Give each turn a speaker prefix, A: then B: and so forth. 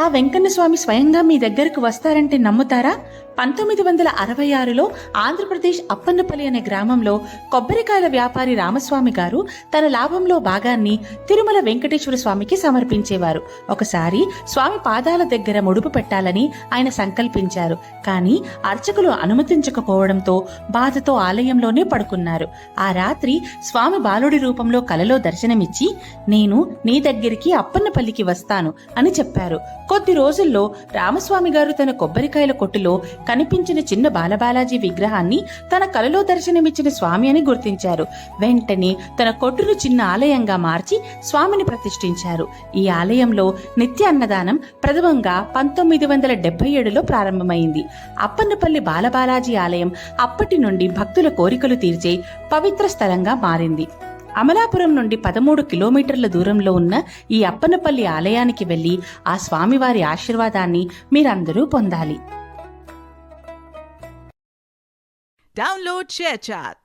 A: ఆ వెంకన్న స్వామి స్వయంగా మీ దగ్గరకు వస్తారంటే నమ్ముతారా? 1966లో ఆంధ్రప్రదేశ్ అప్పన్నపల్లి అనే గ్రామంలో కొబ్బరికాయల వ్యాపారి రామస్వామి గారు తన లాభంలో భాగాన్ని తిరుమల వెంకటేశ్వర స్వామికి సమర్పించేవారు. ఒకసారి స్వామి పాదాల దగ్గర ముడుపు పెట్టాలని ఆయన సంకల్పించారు. కానీ అర్చకులు అనుమతించకపోవడంతో బాధతో ఆలయంలోనే పడుకున్నారు. ఆ రాత్రి స్వామి బాలుడి రూపంలో కలలో దర్శనమిచ్చి, నేను నీ దగ్గరికి అప్పన్నపల్లికి వస్తాను అని చెప్పారు. కొద్ది రోజుల్లో రామస్వామి గారు తన కొబ్బరికాయల కొట్టులో కనిపించిన చిన్న బాలబాలాజీ విగ్రహాన్ని తన కలలో దర్శనమిచ్చిన స్వామి అని గుర్తించారు. వెంటనే తన కొట్టును చిన్న ఆలయంగా మార్చి స్వామిని ప్రతిష్ఠించారు. ఈ ఆలయంలో నిత్య అన్నదానం ప్రథమంగా 1977లో ప్రారంభమైంది. అప్పన్నపల్లి బాలబాలాజీ ఆలయం అప్పటి నుండి భక్తుల కోరికలు తీర్చే పవిత్ర స్థలంగా మారింది. అమలాపురం నుండి 13 కిలోమీటర్ల దూరంలో ఉన్న ఈ అప్పన్నపల్లి ఆలయానికి వెళ్లి ఆ స్వామివారి ఆశీర్వాదాన్ని మీరందరూ పొందాలి.
B: Download ShareChat.